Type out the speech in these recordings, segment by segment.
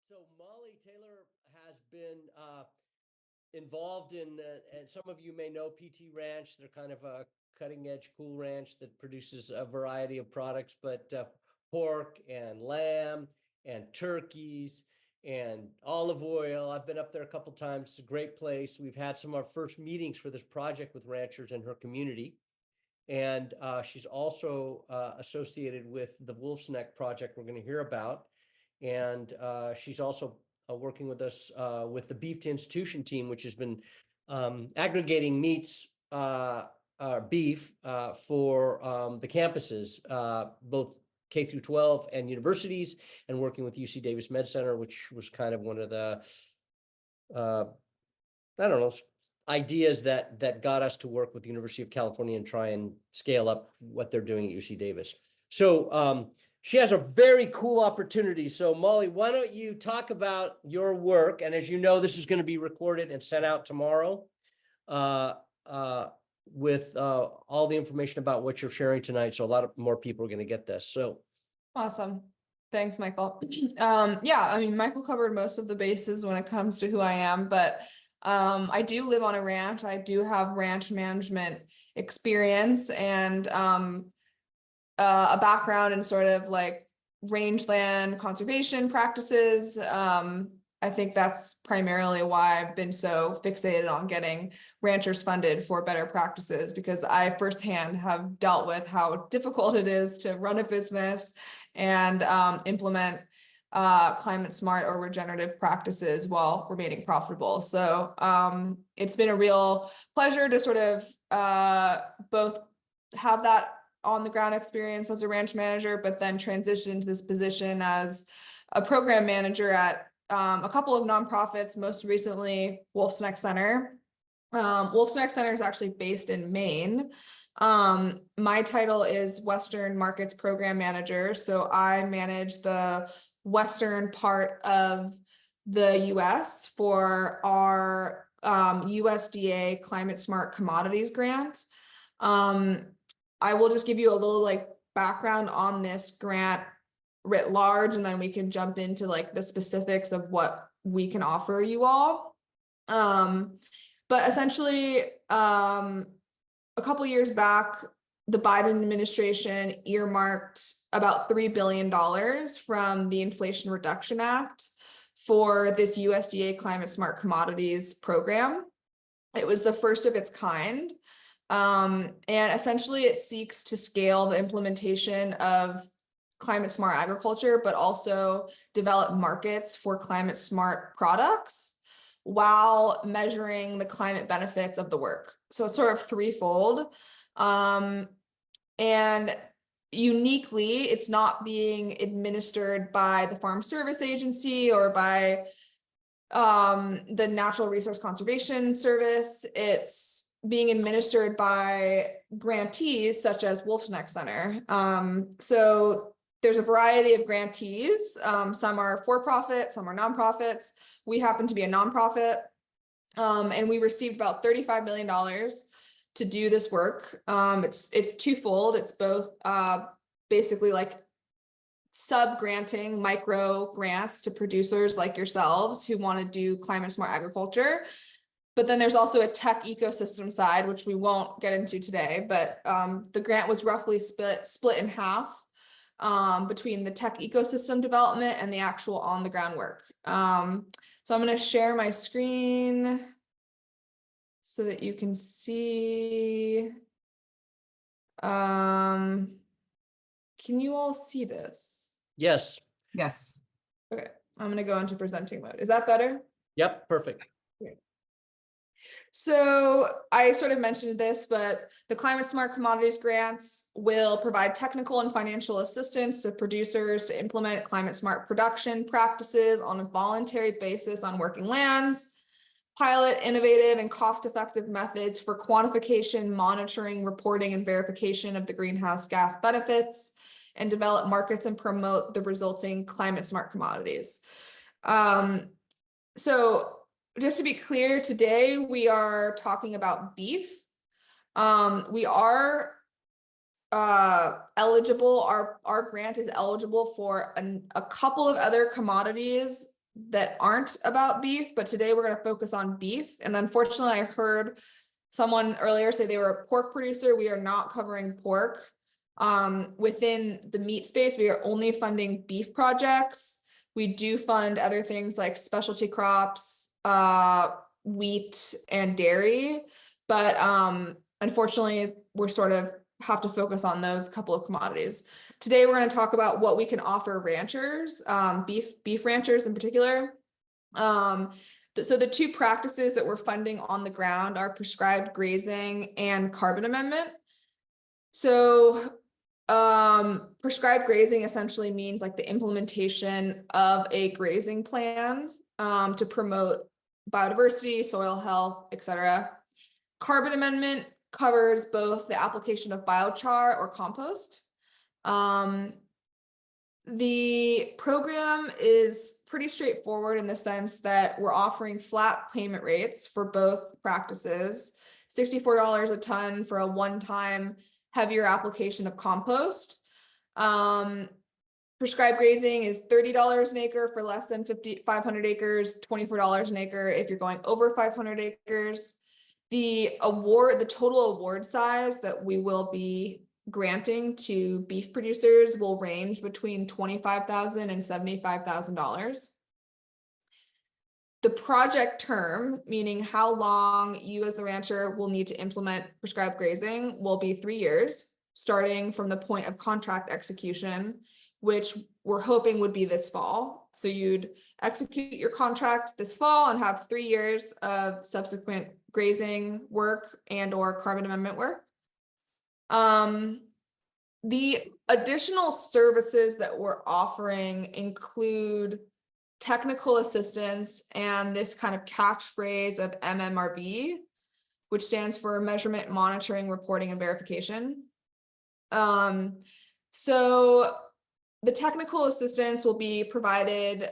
So Molly Taylor has been involved in, and some of you may know PT Ranch. They're kind of a cutting edge, cool ranch that produces a variety of products, but pork and lamb and turkeys and olive oil. I've been up there a couple times. It's a great place. We've had some of our first meetings for this project with ranchers in her community. And she's also associated with the Wolfe's Neck project we're going to hear about. And she's also working with us with the Beef to Institution team, which has been aggregating meats, beef for the campuses, both K through 12 and universities, and working with UC Davis Med Center, which was kind of one of the, I don't know, ideas that got us to work with the University of California and try and scale up what they're doing at UC Davis. So she has a very cool opportunity. So Molly, why don't you talk about your work? And as you know, this is going to be recorded and sent out tomorrow with all the information about what you're sharing tonight. So a lot of more people are going to get this. So awesome. Thanks, Michael. Yeah, I mean, Michael covered most of the bases when it comes to who I am, but I do live on a ranch. I do have ranch management experience and a background in sort of like rangeland conservation practices. I think that's primarily why I've been so fixated on getting ranchers funded for better practices, because I firsthand have dealt with how difficult it is to run a business and implement climate smart or regenerative practices while remaining profitable. So it's been a real pleasure to sort of both have that on the ground experience as a ranch manager, but then transition into this position as a program manager at a couple of nonprofits, most recently Wolfe's Neck Center. Wolfe's Neck Center is actually based in Maine. My title is Western Markets Program Manager. So I manage the Western part of the US for our USDA Climate Smart Commodities Grant. I will just give you a little like background on this grant writ large, and then we can jump into like the specifics of what we can offer you all. But essentially, a couple years back, the Biden administration earmarked about $3 billion from the Inflation Reduction Act for this USDA Climate Smart Commodities program. It was the first of its kind. And essentially it seeks to scale the implementation of climate smart agriculture, but also develop markets for climate smart products while measuring the climate benefits of the work. So it's sort of threefold. And uniquely, it's not being administered by the Farm Service Agency or by the Natural Resource Conservation Service. It's being administered by grantees such as Wolfe's Neck Center. So there's a variety of grantees. Some are for-profit, some are nonprofits. We happen to be a nonprofit, and we received about $35 million to do this work. It's twofold. It's both basically like sub-granting micro grants to producers like yourselves who want to do climate smart agriculture. But then there's also a tech ecosystem side, which we won't get into today, but the grant was roughly split in half between the tech ecosystem development and the actual on the ground work. So I'm going to share my screen so that you can see. Can you all see this? yes. Yes. Okay, I'm going to go into presenting mode. Is that better? Yep. Perfect. So I sort of mentioned this, but the Climate Smart Commodities Grants will provide technical and financial assistance to producers to implement climate smart production practices on a voluntary basis on working lands, pilot innovative and cost-effective methods for quantification, monitoring, reporting, and verification of the greenhouse gas benefits, and develop markets and promote the resulting climate smart commodities. So just to be clear, today we are talking about beef. We are eligible, our grant is eligible for a couple of other commodities that aren't about beef, but today we're going to focus on beef. And unfortunately, I heard someone earlier say they were a pork producer. We are not covering pork. Within the meat space, we are only funding beef projects. We do fund other things like specialty crops, wheat, and dairy. But unfortunately, we're sort of have to focus on those couple of commodities. Today, we're going to talk about what we can offer ranchers, beef ranchers in particular. So the two practices that we're funding on the ground are prescribed grazing and carbon amendment. So prescribed grazing essentially means like the implementation of a grazing plan to promote biodiversity, soil health, etc. Carbon amendment covers both the application of biochar or compost. The program is pretty straightforward in the sense that we're offering flat payment rates for both practices, $64 a ton for a one-time heavier application of compost. Prescribed grazing is $30 an acre for less than 500 acres, $24 an acre if you're going over 500 acres. The total award size that we will be granting to beef producers will range between $25,000 and $75,000. The project term, meaning how long you as the rancher will need to implement prescribed grazing, will be 3 years, starting from the point of contract execution, which we're hoping would be this fall. So you'd execute your contract this fall and have 3 years of subsequent grazing work and or carbon amendment work. The additional services that we're offering include technical assistance and this kind of catchphrase of MMRV, which stands for measurement, monitoring, reporting, and verification. So the technical assistance will be provided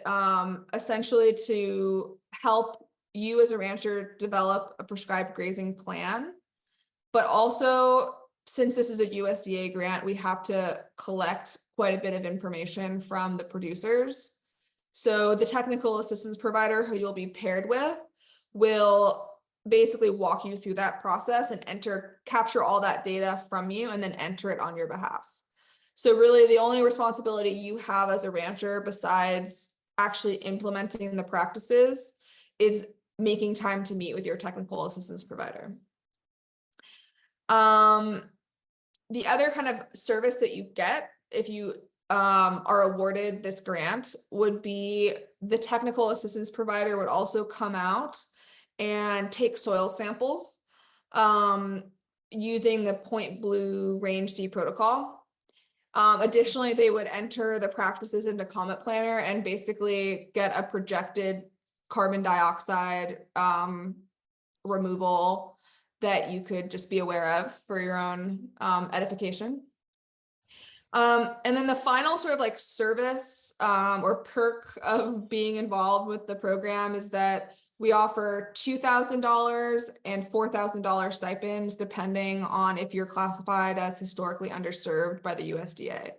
essentially to help you as a rancher develop a prescribed grazing plan, but also since this is a USDA grant, we have to collect quite a bit of information from the producers. So the technical assistance provider who you'll be paired with will basically walk you through that process and capture all that data from you and then enter it on your behalf. So really the only responsibility you have as a rancher besides actually implementing the practices is making time to meet with your technical assistance provider. The other kind of service that you get if you are awarded this grant would be the technical assistance provider would also come out and take soil samples using the Point Blue Range D protocol. Additionally, they would enter the practices into Comet Planner and basically get a projected carbon dioxide removal that you could just be aware of for your own edification. And then the final sort of like service or perk of being involved with the program is that we offer $2,000 and $4,000 stipends depending on if you're classified as historically underserved by the USDA.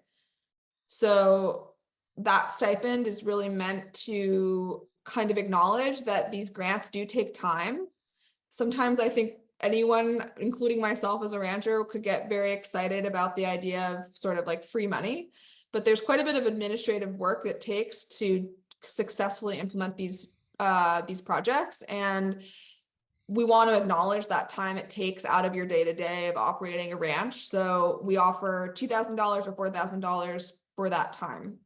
So that stipend is really meant to kind of acknowledge that these grants do take time. Sometimes I think anyone, including myself as a rancher, could get very excited about the idea of sort of like free money, but there's quite a bit of administrative work that takes to successfully implement these projects. And we want to acknowledge that time it takes out of your day-to-day of operating a ranch. So we offer $2,000 or $4,000 for that time.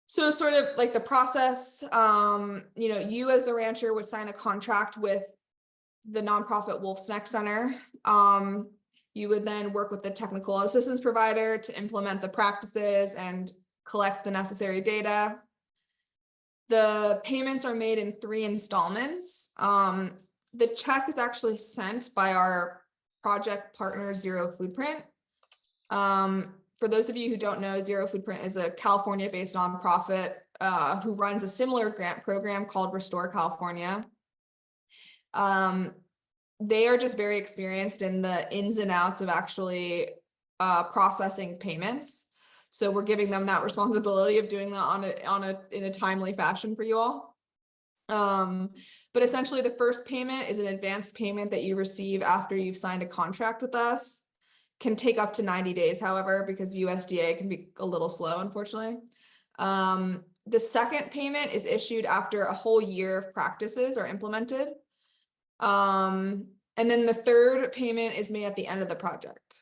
So sort of like the process, you as the rancher would sign a contract with the nonprofit Wolfe's Neck Center. You would then work with the technical assistance provider to implement the practices and collect the necessary data. The payments are made in 3 installments. The check is actually sent by our project partner, Zero Foodprint. For those of you who don't know, Zero Foodprint is a California-based nonprofit who runs a similar grant program called Restore California. They are just very experienced in the ins and outs of actually processing payments. So we're giving them that responsibility of doing that in a timely fashion for you all. But essentially the first payment is an advanced payment that you receive after you've signed a contract with us. Can take up to 90 days, however, because USDA can be a little slow, unfortunately. The second payment is issued after a whole year of practices are implemented. And then the third payment is made at the end of the project.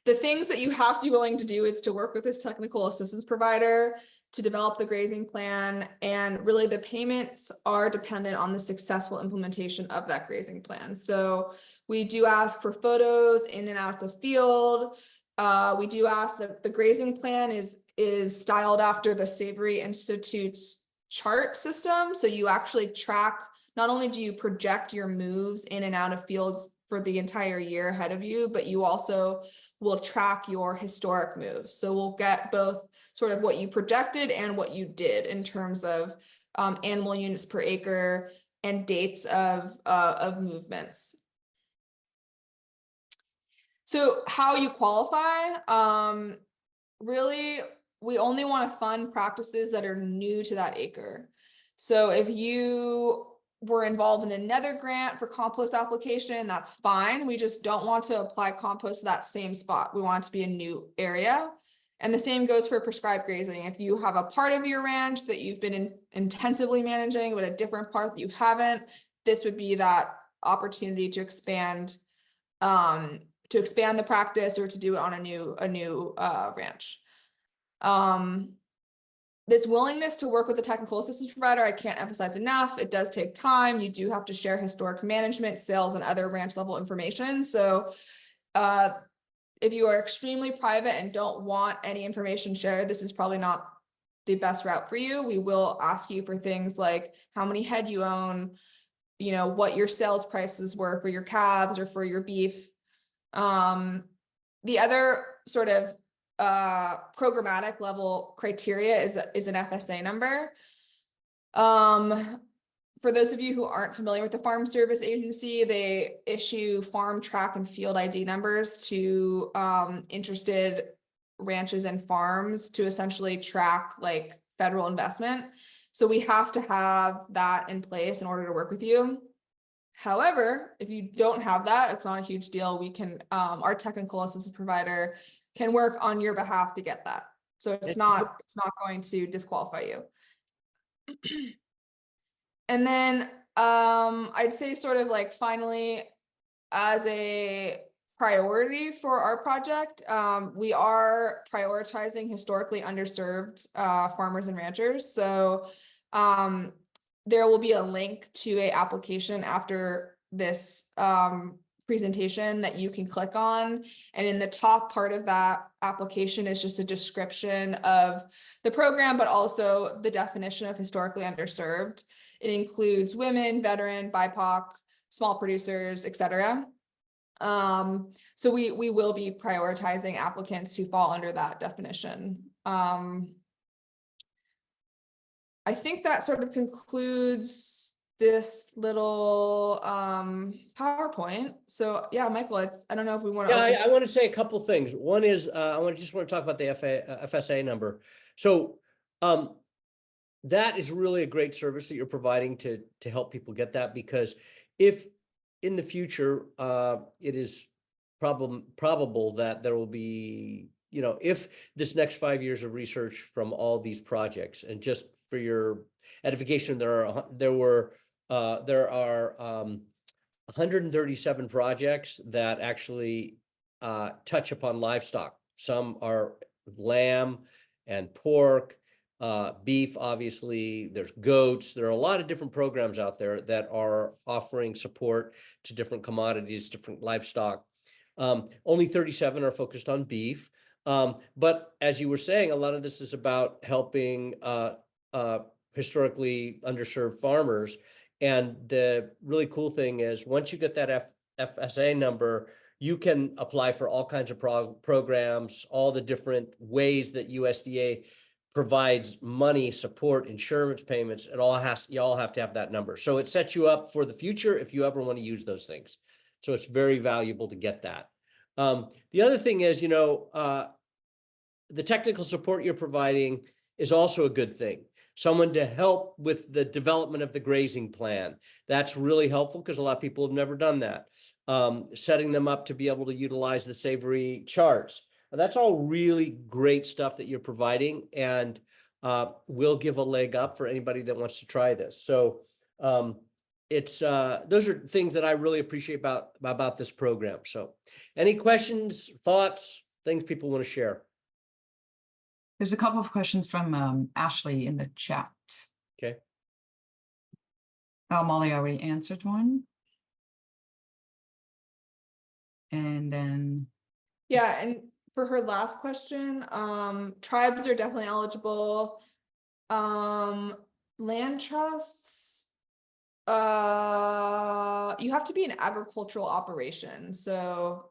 The things that you have to be willing to do is to work with this technical assistance provider to develop the grazing plan, and really the payments are dependent on the successful implementation of that grazing plan. So we do ask for photos in and out of the field. We do ask that the grazing plan is styled after the Savory Institute's chart system. So you actually track, not only do you project your moves in and out of fields for the entire year ahead of you, but you also will track your historic moves. So we'll get both sort of what you projected and what you did in terms of animal units per acre and dates of movements. So how you qualify, really, we only want to fund practices that are new to that acre. So if you were involved in another grant for compost application, that's fine. We just don't want to apply compost to that same spot. We want it to be a new area. And the same goes for prescribed grazing. If you have a part of your ranch that you've been intensively managing, but a different part that you haven't, this would be that opportunity to expand the practice or to do it on a new ranch. This willingness to work with the technical assistance provider, I can't emphasize enough. It does take time. You do have to share historic management, sales, and other ranch level information. So if you are extremely private and don't want any information shared, this is probably not the best route for you. We will ask you for things like how many head you own, you know, what your sales prices were for your calves or for your beef. The other sort of programmatic level criteria is an FSA number. For those of you who aren't familiar with the Farm Service Agency, they issue farm, track, and field ID numbers to interested ranches and farms to essentially track like federal investment. So we have to have that in place in order to work with you. However, if you don't have that, it's not a huge deal. We can, our technical assistance provider can work on your behalf to get that. So it's not going to disqualify you. And then I'd say sort of like finally, as a priority for our project, we are prioritizing historically underserved farmers and ranchers. So there will be a link to an application after this presentation that you can click on. And in the top part of that application is just a description of the program, but also the definition of historically underserved. It includes women, veteran, BIPOC, small producers, etc. So we will be prioritizing applicants who fall under that definition. I think that sort of concludes this little PowerPoint. So yeah, Michael, I don't know if we want to. Yeah, I want to say a couple things. One is I just want to talk about the FSA number. So that is really a great service that you're providing to help people get that, because if in the future it is probable that there will be, you know, if this next 5 years of research from all these projects, and just for your edification, there are 137 projects that actually touch upon livestock. Some are lamb and pork, beef, obviously, there's goats. There are a lot of different programs out there that are offering support to different commodities, different livestock. Only 37 are focused on beef. But as you were saying, a lot of this is about helping historically underserved farmers. And the really cool thing is, once you get that FSA number, you can apply for all kinds of programs, all the different ways that USDA provides money, support, insurance payments. You all have to have that number. So it sets you up for the future if you ever want to use those things. So it's very valuable to get that. The other thing is, the technical support you're providing is also a good thing. Someone to help with the development of the grazing plan. That's really helpful because a lot of people have never done that. Setting them up to be able to utilize the savory charts. That's all really great stuff that you're providing, and will give a leg up for anybody that wants to try this. So it's those are things that I really appreciate about this program. So any questions, thoughts, things people want to share? There's a couple of questions from Ashley in the chat. Okay. Oh, Molly already answered one. And then, Yeah, and for her last question, tribes are definitely eligible. Land trusts, you have to be an agricultural operation. So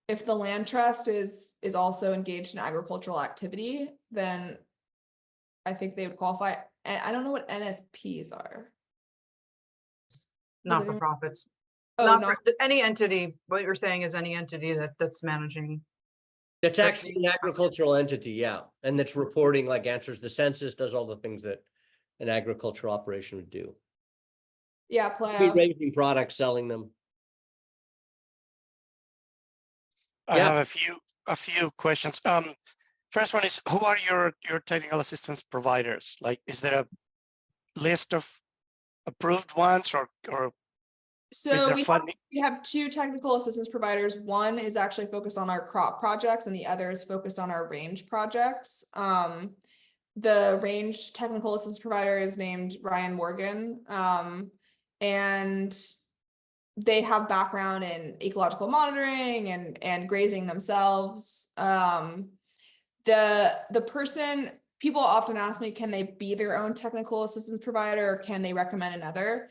if the land trust is also engaged in agricultural activity, then I think they would qualify. And I don't know what NFPs are. Not for profits. Oh, Not not for any entity. What you're saying is any entity that's managing. That's actually an agricultural entity, yeah. And that's reporting, like answers the census, does all the things that an agricultural operation would do. yeah, Be playa. raising products, selling them. I Yeah. have a few questions. First one is, who are your technical assistance providers? Like, is there a list of approved ones, or is So there we funding? have two technical assistance providers. One is actually focused on our crop projects and the other is focused on our range projects. The range technical assistance provider is named Ryan Morgan. And they have background in ecological monitoring and grazing themselves. The person, people often ask me, can they be their own technical assistance provider, or can they recommend another?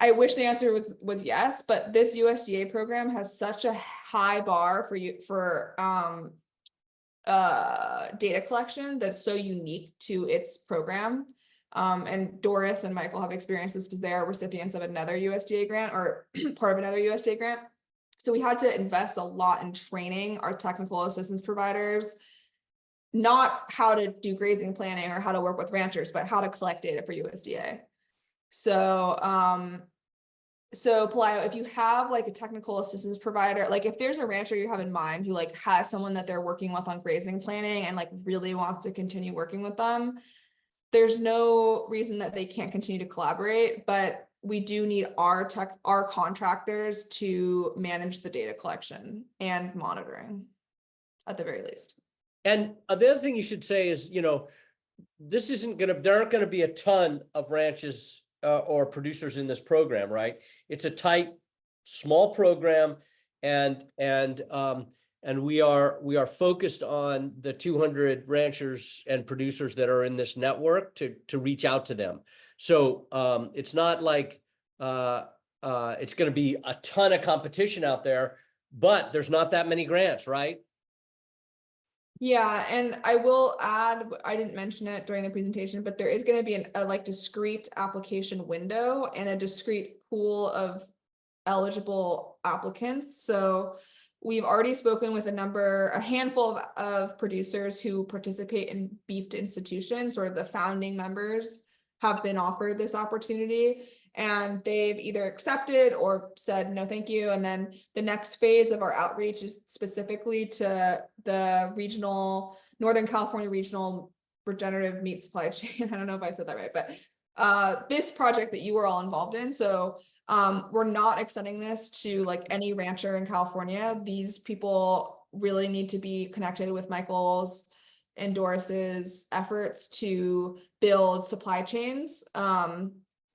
I wish the answer was yes, but this USDA program has such a high bar for data collection that's so unique to its program. And Doris and Michael have experiences because they are recipients of another USDA grant, or part of another USDA grant. So we had to invest a lot in training our technical assistance providers, not how to do grazing planning or how to work with ranchers, but how to collect data for USDA. So, so Palaio, if you have like a technical assistance provider, like if there's a rancher you have in mind who like has someone that they're working with on grazing planning and like really wants to continue working with them, there's no reason that they can't continue to collaborate, but we do need our contractors to manage the data collection and monitoring at the very least. And the other thing you should say is, this isn't there aren't going to be a ton of ranches or producers in this program, right? It's a tight, small program, and we are focused on the 200 ranchers and producers that are in this network to reach out to them. So it's not like it's going to be a ton of competition out there, but there's not that many grants, right? Yeah, and I will add, I didn't mention it during the presentation, but there is going to be a like discrete application window and a discrete pool of eligible applicants. So we've already spoken with a handful of producers who participate in Beef to Institution, sort of the founding members have been offered this opportunity. And they've either accepted or said, no, thank you. And then the next phase of our outreach is specifically to the Northern California regional regenerative meat supply chain. I don't know if I said that right, but this project that you were all involved in. So we're not extending this to like any rancher in California. These people really need to be connected with Michael's and Doris's efforts to build supply chains.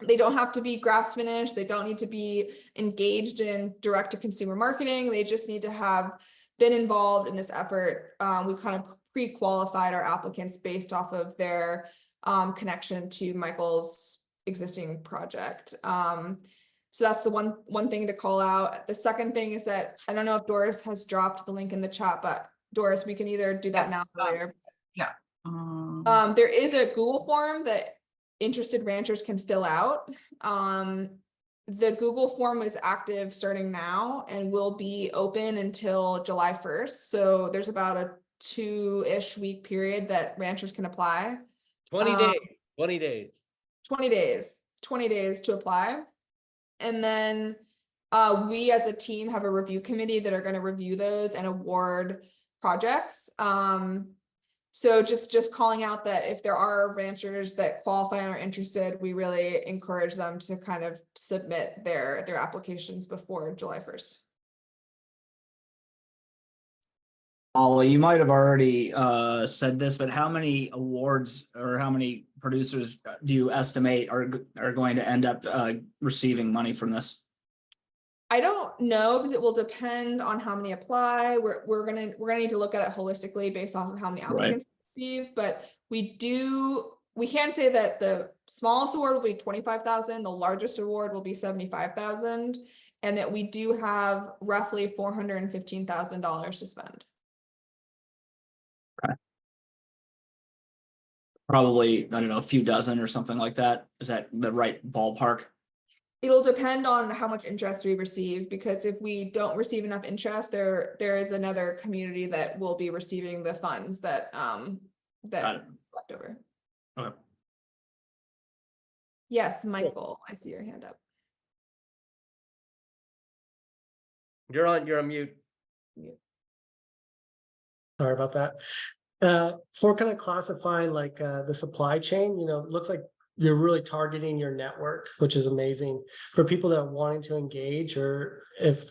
They don't have to be grass finished. They don't need to be engaged in direct to consumer marketing. They just need to have been involved in this effort. We kind of pre-qualified our applicants based off of their connection to Michael's existing project. So that's the one thing to call out. The second thing is that I don't know if Doris has dropped the link in the chat, but Doris, we can either do that now or later. yeah. There is a Google form that interested ranchers can fill out. the Google form is active starting now and will be open until July 1st. So there's about a 2-ish week period that ranchers can apply. 20 Um, days, 20 days. 20 days to apply. And then we as a team have a review committee that are going to review those and award projects. So just calling out that if there are ranchers that qualify and are interested, we really encourage them to kind of submit their applications before July 1st. Molly, you might have already said this, but how many awards or how many producers do you estimate are going to end up receiving money from this? I don't know because it will depend on how many apply. We're gonna need to look at it holistically based off of how many applicants receive. But we can say that the smallest award will be 25,000, the largest award will be 75,000, and that we do have roughly $415,000 to spend. Probably, I don't know, a few dozen or something like that. Is that the right ballpark? It'll depend on how much interest we receive, because if we don't receive enough interest, there is another community that will be receiving the funds that left over. Okay. Yes, Michael, I see your hand up. You're on mute. Sorry about that. For kind of classifying like the supply chain, looks like you're really targeting your network, which is amazing for people that are wanting to engage, or if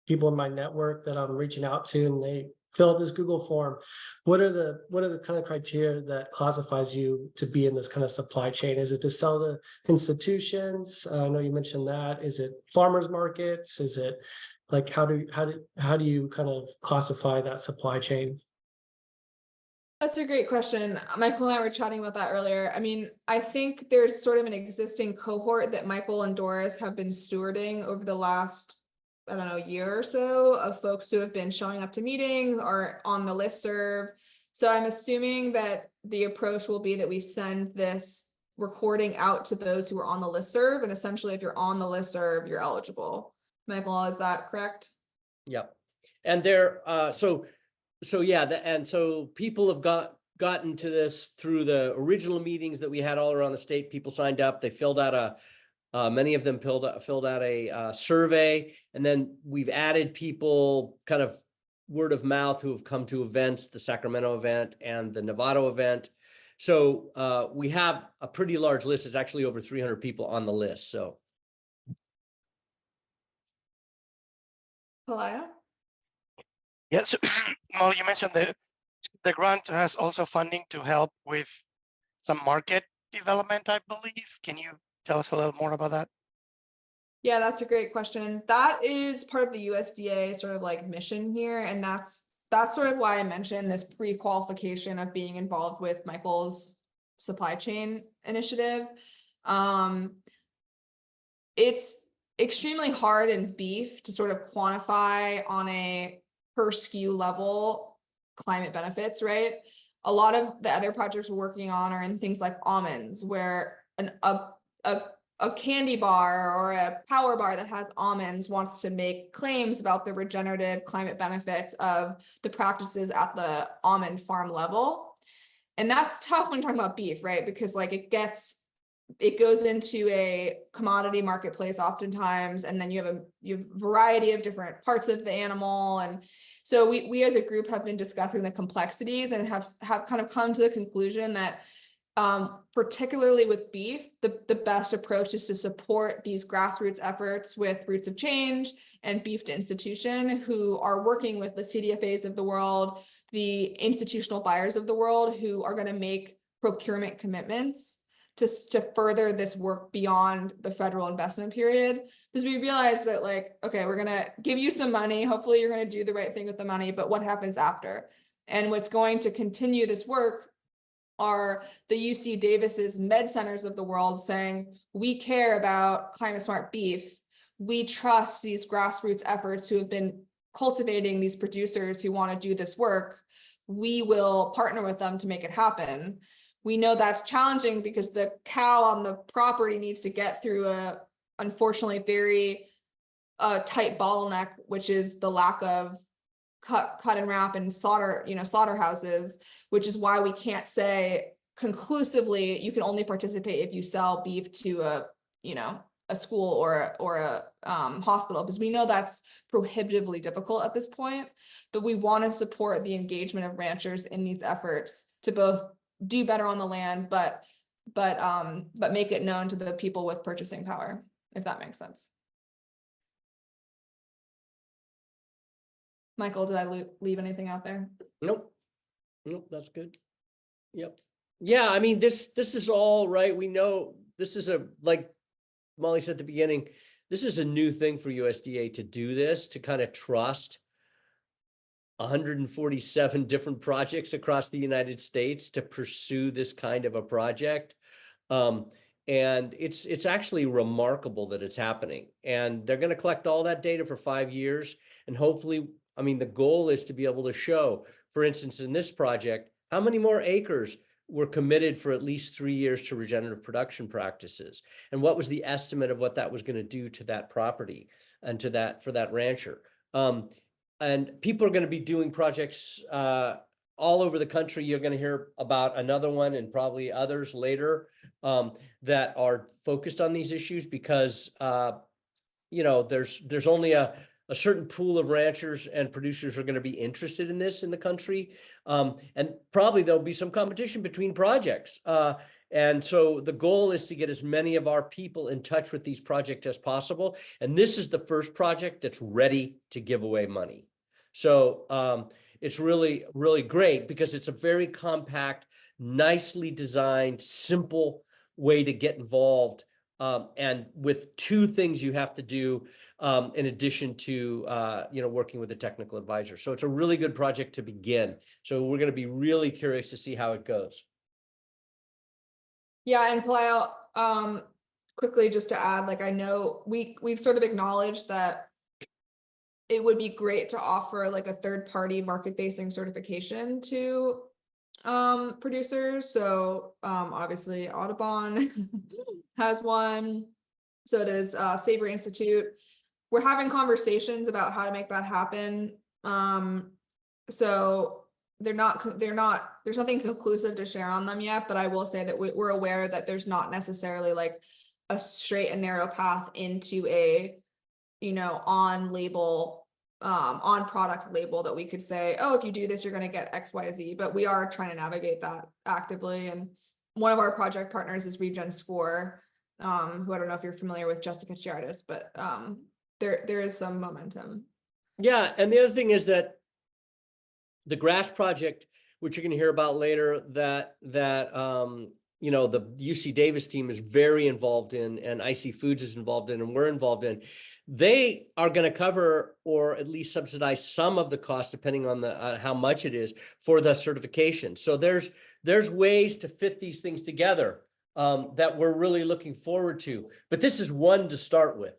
people in my network that I'm reaching out to and they fill out this Google form, what are the kind of criteria that classifies you to be in this kind of supply chain? Is it to sell to institutions? I know you mentioned that. Is it farmers markets? Is it like how do you kind of classify that supply chain? That's a great question. Michael and I were chatting about that earlier. I mean, I think there's sort of an existing cohort that Michael and Doris have been stewarding over the last, I don't know, year or so, of folks who have been showing up to meetings or on the listserv. So I'm assuming that the approach will be that we send this recording out to those who are on the listserv, and essentially if you're on the listserv, you're eligible. Michael, is that correct? Yep. And there, so yeah, and so people have gotten to this through the original meetings that we had all around the state. People signed up, they filled out many of them filled out a survey, and then we've added people kind of word of mouth who have come to events, the Sacramento event and the Novato event. So we have a pretty large list. It's actually over 300 people on the list. So. Palaya? Yeah, so Molly, you mentioned the grant has also funding to help with some market development, I believe. Can you tell us a little more about that? Yeah, that's a great question. That is part of the USDA sort of like mission here. And that's sort of why I mentioned this pre-qualification of being involved with Michael's supply chain initiative. It's extremely hard in beef to sort of quantify on a per SKU level climate benefits, right? A lot of the other projects we're working on are in things like almonds, where a candy bar or a power bar that has almonds wants to make claims about the regenerative climate benefits of the practices at the almond farm level. And that's tough when talking about beef, right? Because like it goes into a commodity marketplace oftentimes, and then you have a variety of different parts of the animal. And so we as a group have been discussing the complexities and have kind of come to the conclusion that particularly with beef, the best approach is to support these grassroots efforts with Roots of Change and Beef to Institution, who are working with the CDFAs of the world, the institutional buyers of the world, who are going to make procurement commitments to further this work beyond the federal investment period. Because we realize that, like, okay, we're going to give you some money. Hopefully you're going to do the right thing with the money, but what happens after? And what's going to continue this work are the UC Davis's med centers of the world saying, we care about climate smart beef. We trust these grassroots efforts who have been cultivating these producers who want to do this work. We will partner with them to make it happen. We know that's challenging because the cow on the property needs to get through a unfortunately very tight bottleneck, which is the lack of cut and wrap and slaughter, slaughterhouses, which is why we can't say conclusively you can only participate if you sell beef to a school or a hospital, because we know that's prohibitively difficult at this point. But we want to support the engagement of ranchers in these efforts to both do better on the land, but make it known to the people with purchasing power, if that makes sense. Michael, did I leave anything out there? Nope. Nope, that's good. Yep. Yeah, I mean, this is all right. We know this is like Molly said at the beginning, this is a new thing for USDA to do this, to kind of trust 147 different projects across the United States to pursue this kind of a project. And it's actually remarkable that it's happening. And they're going to collect all that data for 5 years. And hopefully, I mean, the goal is to be able to show, for instance, in this project, how many more acres were committed for at least 3 years to regenerative production practices, and what was the estimate of what that was going to do to that property and to that for that rancher. And people are going to be doing projects all over the country. You're going to hear about another one and probably others later that are focused on these issues, because there's only a certain pool of ranchers and producers are going to be interested in this in the country. And probably there'll be some competition between projects. And so the goal is to get as many of our people in touch with these projects as possible. And this is the first project that's ready to give away money. So it's really, really great, because it's a very compact, nicely designed, simple way to get involved. And with 2 things you have to do in addition to working with a technical advisor. So it's a really good project to begin. So we're going to be really curious to see how it goes. Yeah, and Kaleo, quickly just to add, like, I know we've sort of acknowledged that it would be great to offer like a third-party market-facing certification to producers. So obviously Audubon has one. So does Savory Institute. We're having conversations about how to make that happen. So there's nothing conclusive to share on them yet, but I will say that we're aware that there's not necessarily like a straight and narrow path into a on product label that we could say, oh, if you do this, you're going to get XYZ, but we are trying to navigate that actively. And one of our project partners is Regen Score, who I don't know if you're familiar with, Jessica Chiardis, but there is some momentum. Yeah, and the other thing is that the grass project, which you're going to hear about later, that the UC Davis team is very involved in, and IC Foods is involved in, and we're involved in. They are going to cover or at least subsidize some of the cost, depending on how much it is, for the certification. So there's ways to fit these things together that we're really looking forward to. But this is one to start with.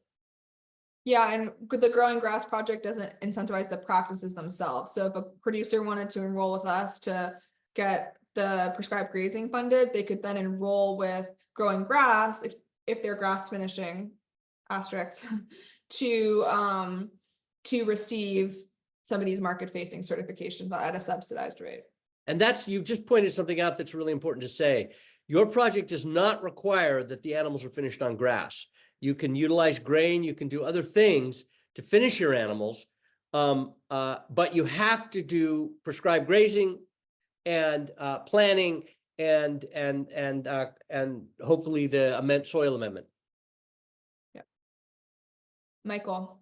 Yeah, and the Growing Grass Project doesn't incentivize the practices themselves. So if a producer wanted to enroll with us to get the prescribed grazing funded, they could then enroll with Growing Grass if they're grass finishing, asterisk, to receive some of these market-facing certifications at a subsidized rate. And you just pointed something out that's really important to say. Your project does not require that the animals are finished on grass. You can utilize grain, you can do other things to finish your animals, but you have to do prescribed grazing and planning and hopefully the soil amendment. Yeah. Michael.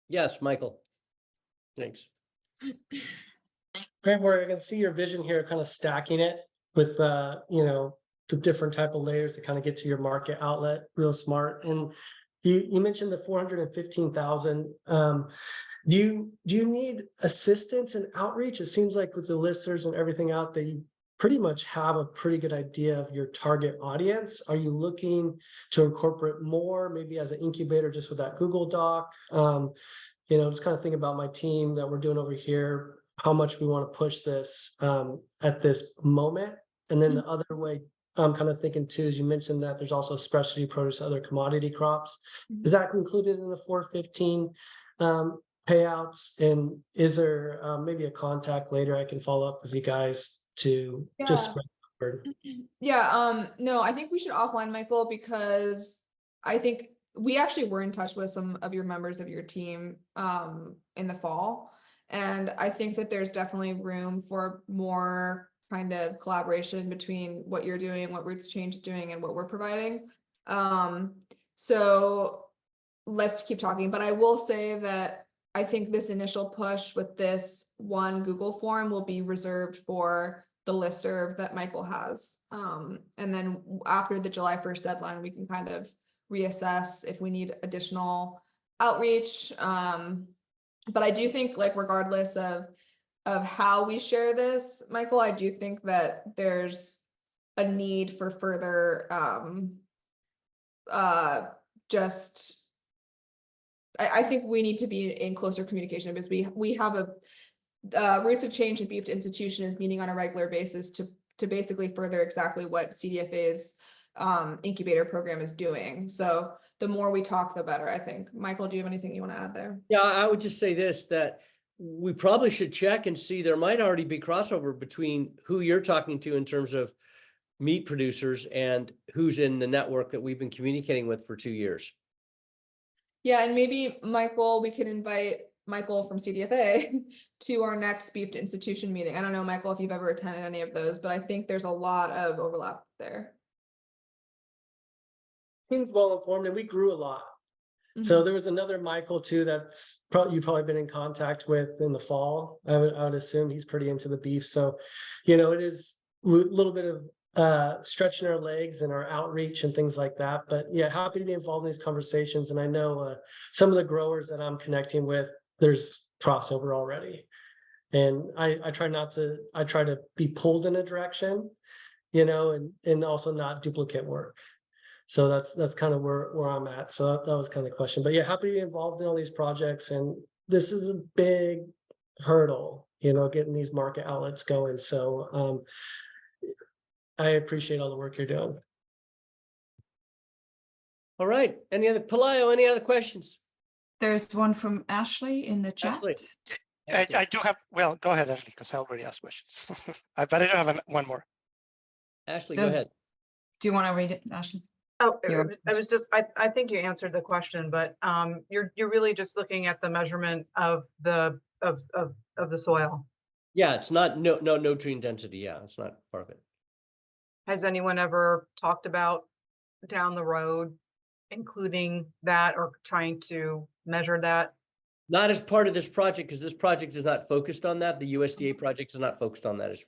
Yes, Michael. Thanks. Great work. I can see your vision here, kind of stacking it with the different type of layers to kind of get to your market outlet. Real smart. And you mentioned the 415,000. Do you need assistance and outreach? It seems like with the listers and everything out there, you pretty much have a pretty good idea of your target audience. Are you looking to incorporate more, maybe as an incubator, just with that Google Doc? Just kind of think about my team that we're doing over here, how much we want to push this at this moment. And then the other way I'm kind of thinking too, as you mentioned that there's also specialty produce, other commodity crops. Is that included in the 415 payouts? And is there maybe a contact later I can follow up with you guys to just Yeah. spread the word? Yeah, no, I think we should offline, Michael, because I think we actually were in touch with some of your members of your team in the fall. And I think that there's definitely room for more kind of collaboration between what you're doing, what Roots Change is doing, and what we're providing. So let's keep talking, but I will say that I think this initial push with this one Google form will be reserved for the listserv that Michael has. And then after the July 1st deadline, we can kind of reassess if we need additional outreach. But I do think, like, regardless of how we share this, Michael, I do think that there's a need for further just I think we need to be in closer communication because we have a Roots of Change and Beef Institution is meeting on a regular basis to basically further exactly what CDFA's incubator program is doing. So the more we talk, the better, I think. Michael, do you have anything you want to add there? Yeah, I would just say this, that we probably should check and see, there might already be crossover between who you're talking to in terms of meat producers and who's in the network that we've been communicating with for 2 years. Yeah, and maybe Michael, we can invite Michael from CDFA to our next Beef Institution meeting. I don't know, Michael, if you've ever attended any of those, but I think there's a lot of overlap there. Seems well informed, and we grew a lot. So there was another Michael too that's you've probably been in contact with in the fall. I would assume he's pretty into the beef. So, it is a little bit of stretching our legs and our outreach and things like that. But yeah, happy to be involved in these conversations. And I know some of the growers that I'm connecting with, there's crossover already. And I try to be pulled in a direction, and also not duplicate work. So that's kind of where I'm at. So that was kind of the question. But yeah, happy to be involved in all these projects. And this is a big hurdle, getting these market outlets going. So I appreciate all the work you're doing. All right. Palaio, any other questions? There's one from Ashley in the chat. Ashley. I do have, well, go ahead, Ashley, because I already asked questions. But I do have one more. Ashley, Does- go ahead. Do you want to read it, Ashley? Oh, You're- I was just, I think you answered the question, but you're really just looking at the measurement of the soil. Yeah, it's not no nutrient density. Yeah, it's not part of it. Has anyone ever talked about down the road, including that or trying to measure that? Not as part of this project, because this project is not focused on that. The USDA project is not focused on that. It's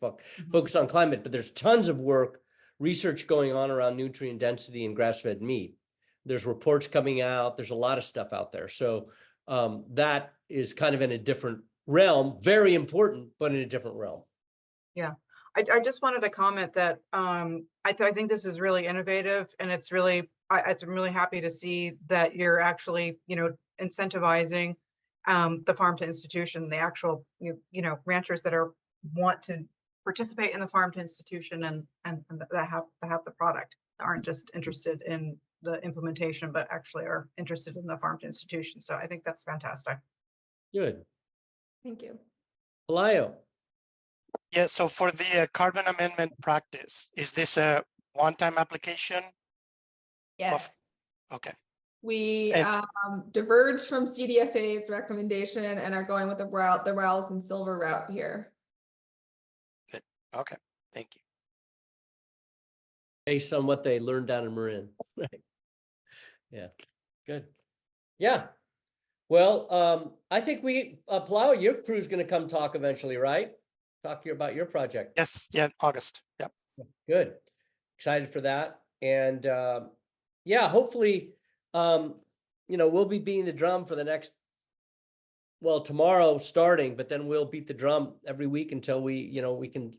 focused on climate, but there's tons of work, research going on around nutrient density in grass-fed meat. There's reports coming out. There's a lot of stuff out there. So that is kind of in a different realm, very important, but in a different realm. Yeah, I just wanted to comment that I think this is really innovative, and it's really, I'm really happy to see that you're actually, incentivizing the farm to institution, the actual, ranchers that want to participate in the farm to institution and that have the product, aren't just interested in the implementation, but actually are interested in the farm to institution. So I think that's fantastic. Good. Thank you. Palaio. Yeah, so for the carbon amendment practice, is this a one-time application? Yes. Okay. We And- diverged from CDFA's recommendation and are going with the Rouse and Silver route here. Okay, thank you. Based on what they learned down in Marin. Right. Yeah, good. Yeah. Well, I think Palaio, your crew's going to come talk eventually, right? Talk to you about your project. Yes, yeah, August. Yep. Good. Excited for that. And yeah, hopefully, we'll be beating the drum for the next, well, tomorrow starting, but then we'll beat the drum every week until we can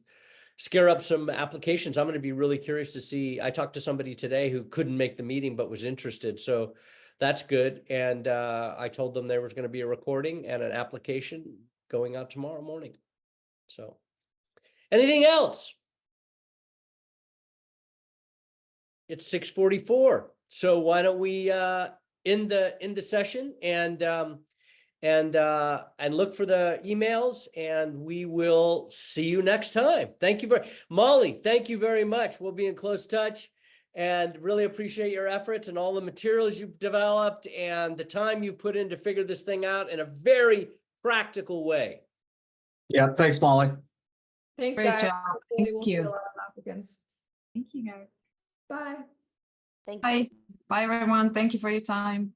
scare up some applications. I'm going to be really curious to see. I talked to somebody today who couldn't make the meeting but was interested. So that's good. And I told them there was going to be a recording and an application going out tomorrow morning. So anything else? it's 6:44. So why don't we end the session and look for the emails, and we will see you next time. Thank you Molly. Thank you very much. We'll be in close touch, and really appreciate your efforts and all the materials you've developed and the time you put in to figure this thing out in a very practical way. Yeah, thanks, Molly. Thanks, Great guys. job. Hopefully Thank we'll see you. a lot of applicants. Thank you, guys. Bye. Bye. Bye, everyone. Thank you for your time.